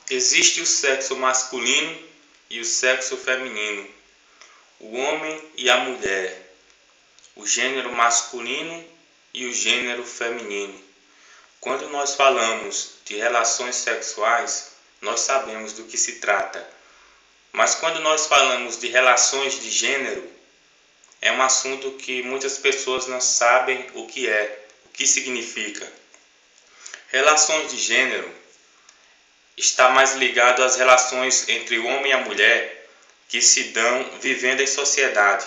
Existe o sexo masculino e o sexo feminino, o homem e a mulher, o gênero masculino e o gênero feminino. Quando nós falamos de relações sexuais, nós sabemos do que se trata. Mas quando nós falamos de relações de gênero, é um assunto que muitas pessoas não sabem o que significa. Relações de gênero está mais ligado às relações entre o homem e a mulher que se dão vivendo em sociedade.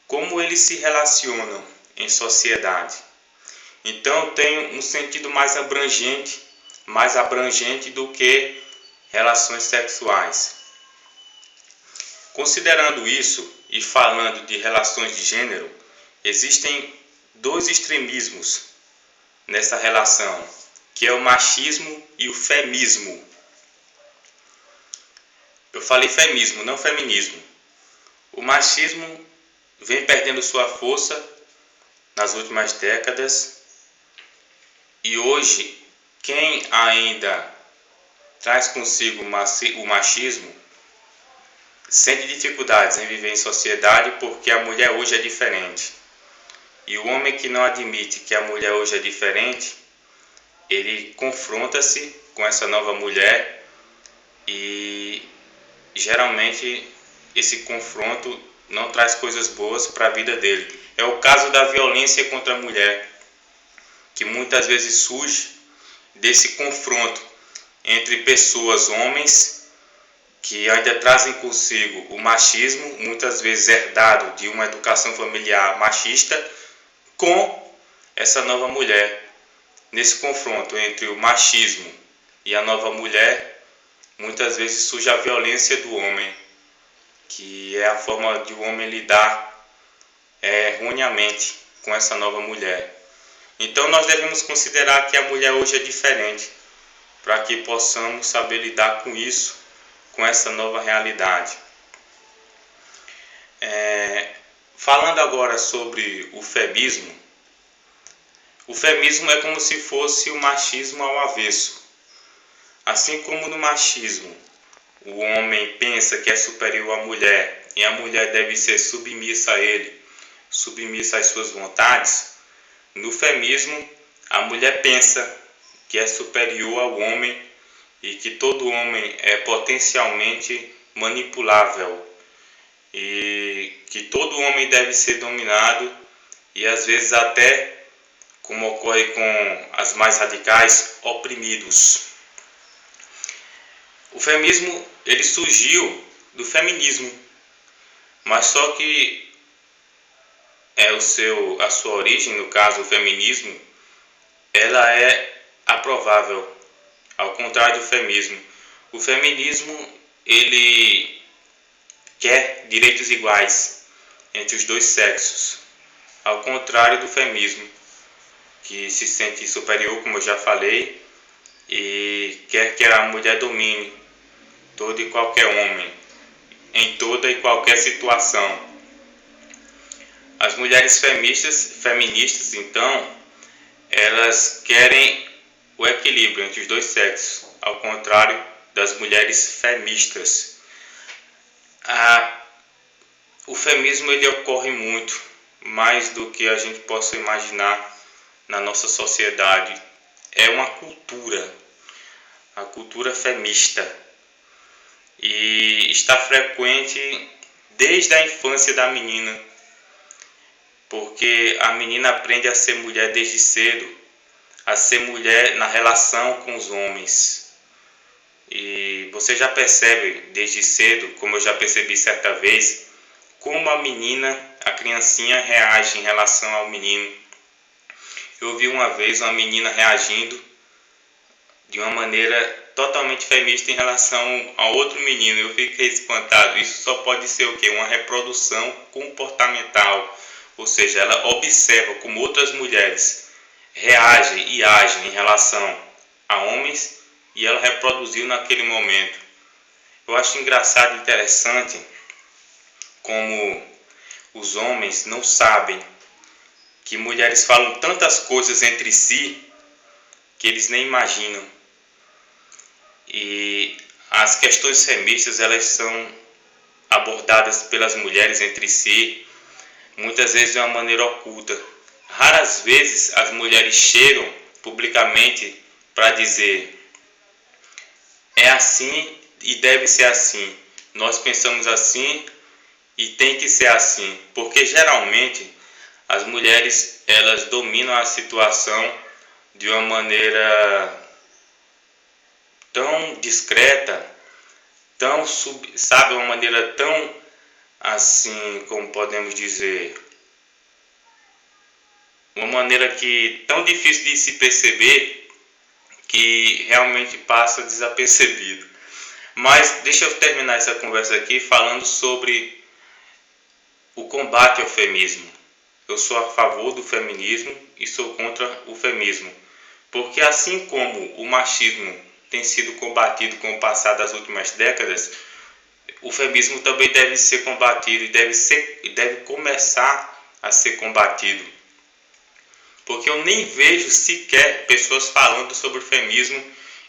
Como eles se relacionam em sociedade. Então tem um sentido mais abrangente do que relações sexuais. Considerando isso e falando de relações de gênero, existem dois extremismos nessa relação, que é o machismo e o feminismo. Eu falei feminismo, não feminismo. O machismo vem perdendo sua força nas últimas décadas e hoje quem ainda traz consigo o machismo sente dificuldades em viver em sociedade porque a mulher hoje é diferente. E o homem que não admite que a mulher hoje é diferente, ele confronta-se com essa nova mulher e geralmente esse confronto não traz coisas boas para a vida dele. É o caso da violência contra a mulher, que muitas vezes surge desse confronto entre pessoas, homens, que ainda trazem consigo o machismo, muitas vezes herdado de uma educação familiar machista, com essa nova mulher. Nesse confronto entre o machismo e a nova mulher, muitas vezes surge a violência do homem, que é a forma de o homem lidar erroneamente com essa nova mulher. Então nós devemos considerar que a mulher hoje é diferente, para que possamos saber lidar com isso, com essa nova realidade. Falando agora sobre o feminismo é como se fosse o machismo ao avesso. Assim como no machismo, o homem pensa que é superior à mulher e a mulher deve ser submissa a ele, submissa às suas vontades, no feminismo a mulher pensa que é superior ao homem e que todo homem é potencialmente manipulável e que todo homem deve ser dominado e às vezes até, como ocorre com as mais radicais, oprimidos. O feminismo ele surgiu do feminismo, mas só que a sua origem, no caso o feminismo, ela é aprovável, ao contrário do feminismo. O feminismo ele quer direitos iguais entre os dois sexos, ao contrário do feminismo, que se sente superior, como eu já falei, e quer que a mulher domine todo e qualquer homem, em toda e qualquer situação. As mulheres feministas, então, elas querem o equilíbrio entre os dois sexos, ao contrário das mulheres feministas. O feminismo ele ocorre muito mais do que a gente possa imaginar na nossa sociedade. É uma cultura, a cultura feminista, e está frequente desde a infância da menina, porque a menina aprende a ser mulher desde cedo, a ser mulher na relação com os homens. E você já percebe desde cedo, como eu já percebi certa vez, como a menina, a criancinha reage em relação ao menino. Eu vi uma vez uma menina reagindo de uma maneira totalmente feminista em relação a outro menino. Eu fiquei espantado. Isso só pode ser o quê? Uma reprodução comportamental. Ou seja, ela observa como outras mulheres reagem e agem em relação a homens e ela reproduziu naquele momento. Eu acho engraçado e interessante como os homens não sabem que mulheres falam tantas coisas entre si que eles nem imaginam. E as questões feministas, elas são abordadas pelas mulheres entre si, muitas vezes de uma maneira oculta. Raras vezes as mulheres chegam publicamente para dizer: é assim e deve ser assim, nós pensamos assim e tem que ser assim, porque geralmente as mulheres, elas dominam a situação de uma maneira tão discreta, sabe, uma maneira tão assim, como podemos dizer, uma maneira que tão difícil de se perceber, que realmente passa desapercebido. Mas deixa eu terminar essa conversa aqui falando sobre o combate ao feminismo. Eu sou a favor do feminismo e sou contra o feminismo, porque assim como o machismo tem sido combatido com o passar das últimas décadas, o feminismo também deve ser combatido e deve começar a ser combatido. Porque eu nem vejo sequer pessoas falando sobre o feminismo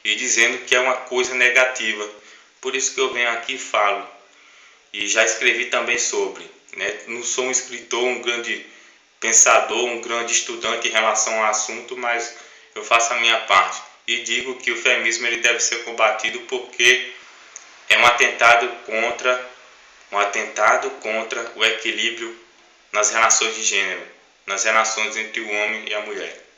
e dizendo que é uma coisa negativa. Por isso que eu venho aqui e falo. E já escrevi também sobre. Não sou um escritor, um grande pensador, um grande estudante em relação ao assunto, mas eu faço a minha parte. E digo que o feminismo ele deve ser combatido porque é um atentado contra o equilíbrio nas relações de gênero, nas relações entre o homem e a mulher.